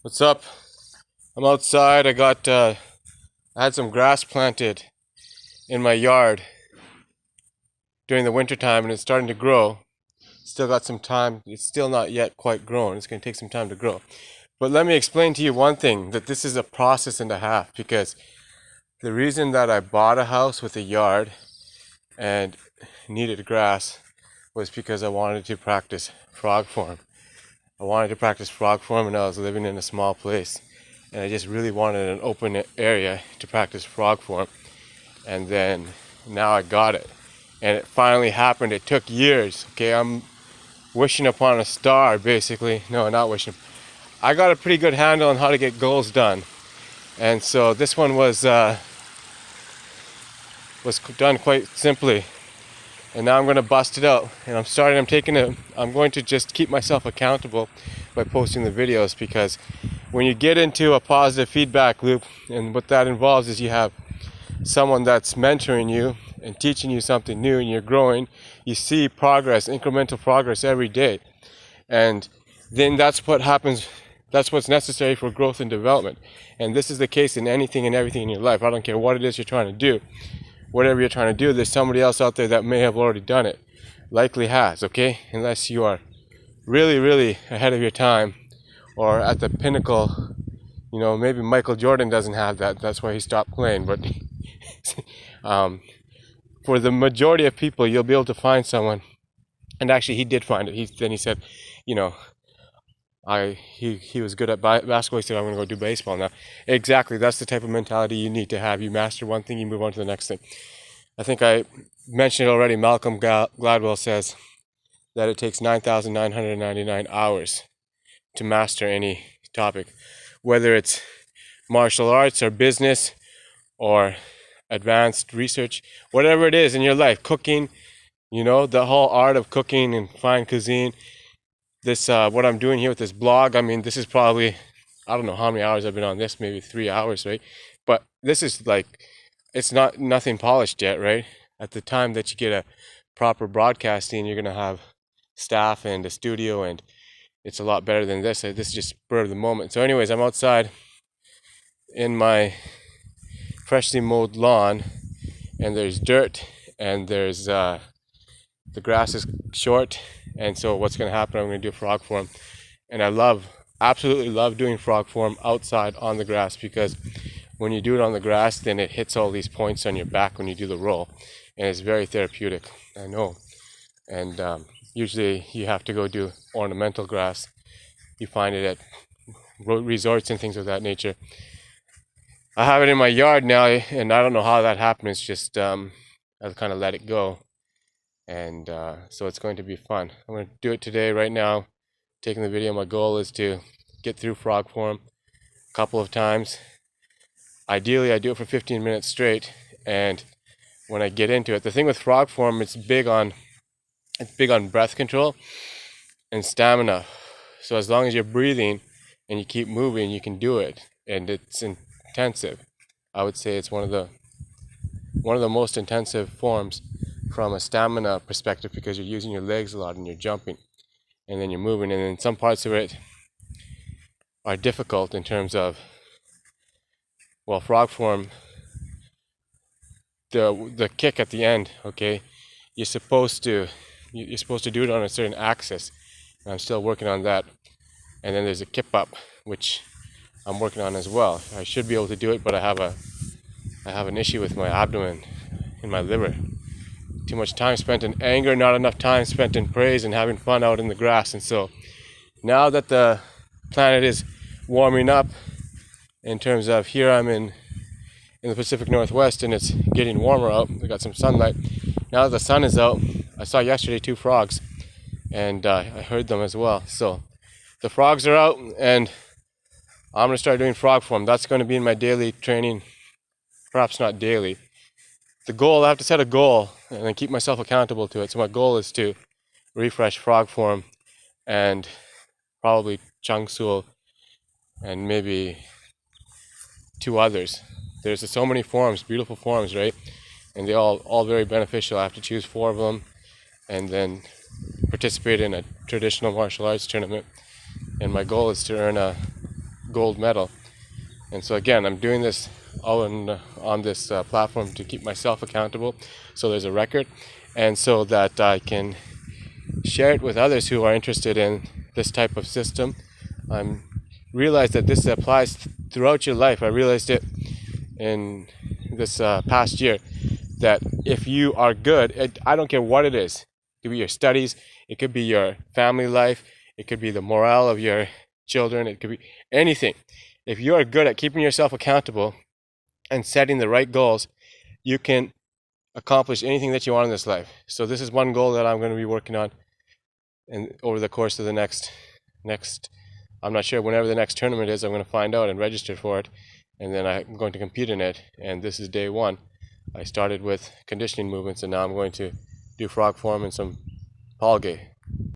What's up? I'm outside. I had some grass planted in my yard during the winter time and it's starting to grow. Still got some time. It's still not yet quite grown. It's going to take some time to grow. But let me explain to you one thing, that this is a process and a half, because the reason that I bought a house with a yard and needed grass was because I wanted to practice frog form. I wanted to practice frog form and I was living in a small place. And I just really wanted an open area to practice frog form. And then now I got it. And it finally happened. It took years. Okay, I'm wishing upon a star, basically. No, not wishing. I got a pretty good handle on how to get goals done. And so this one was done quite simply. And now I'm going to bust it out. And I'm going to just keep myself accountable by posting the videos, because when you get into a positive feedback loop, and what that involves is you have someone that's mentoring you and teaching you something new and you're growing, you see progress, incremental progress every day. And then that's what happens. That's what's necessary for growth and development. And this is the case in anything and everything in your life. I don't care what it is you're trying to do. Whatever you're trying to do, there's somebody else out there that may have already done it. Likely has, okay? Unless you are really, really ahead of your time or at the pinnacle. You know, maybe Michael Jordan doesn't have that. That's why he stopped playing. But for the majority of people, you'll be able to find someone. And actually, he did find it. Then he said, you know, he was good at basketball. He said, I'm going to go do baseball now. Exactly. That's the type of mentality you need to have. You master one thing, you move on to the next thing. I think I mentioned it already. Malcolm Gladwell says that it takes 9,999 hours to master any topic, whether it's martial arts or business or advanced research, whatever it is in your life, cooking, you know, the whole art of cooking and fine cuisine. This, what I'm doing here with this blog, I mean, this is probably, I don't know how many hours I've been on this, maybe 3 hours, right? But this is like, it's not nothing polished yet, right? At the time that you get a proper broadcasting, you're going to have staff and a studio, and it's a lot better than this. This is just spur of the moment. So anyways, I'm outside in my freshly mowed lawn, and there's dirt, and there's the grass is short. And so what's going to happen, I'm going to do frog form. And I absolutely love doing frog form outside on the grass, because when you do it on the grass, then it hits all these points on your back when you do the roll. And it's very therapeutic, I know. And usually you have to go do ornamental grass. You find it at resorts and things of that nature. I have it in my yard now, and I don't know how that happened. It's just I've kind of let it go. And so it's going to be fun. I'm going to do it today, right now, taking the video. My goal is to get through frog form a couple of times. Ideally, I do it for 15 minutes straight. And when I get into it, the thing with frog form, it's big on breath control and stamina. So as long as you're breathing and you keep moving, you can do it. And it's intensive. I would say it's one of the most intensive forms from a stamina perspective, because you're using your legs a lot and you're jumping and then you're moving, and then some parts of it are difficult in terms of, well, frog form, the kick at the end, okay, you're supposed to do it on a certain axis, and I'm still working on that. And then there's a kip up, which I'm working on as well. I should be able to do it, but I have an issue with my abdomen and my liver. Too much time spent in anger, not enough time spent in praise and having fun out in the grass. And so now that the planet is warming up, in terms of here I'm in the Pacific Northwest, and it's getting warmer out. We got some sunlight. Now that the sun is out, I saw yesterday 2 frogs, and I heard them as well. So the frogs are out, and I'm going to start doing frog form. That's going to be in my daily training, perhaps not daily. The goal, I have to set a goal and then keep myself accountable to it. So my goal is to refresh frog form and probably Chang Sul and maybe 2 others. There's so many forms, beautiful forms, right? And they all very beneficial. I have to choose 4 of them and then participate in a traditional martial arts tournament. And my goal is to earn a gold medal. And so again, I'm doing this all on this platform to keep myself accountable, so there's a record, and so that I can share it with others who are interested in this type of system. I'm realized that this applies throughout your life. I realized it in this past year, that if you are good, I don't care what it is. It could be your studies, it could be your family life, it could be the morale of your children, it could be anything. If you are good at keeping yourself accountable and setting the right goals, you can accomplish anything that you want in this life. So this is one goal that I'm going to be working on, and over the course of the next I'm not sure, whenever the next tournament is, I'm going to find out and register for it, and then I'm going to compete in it. And this is day one. I started with conditioning movements, and now I'm going to do frog form and some Palgay.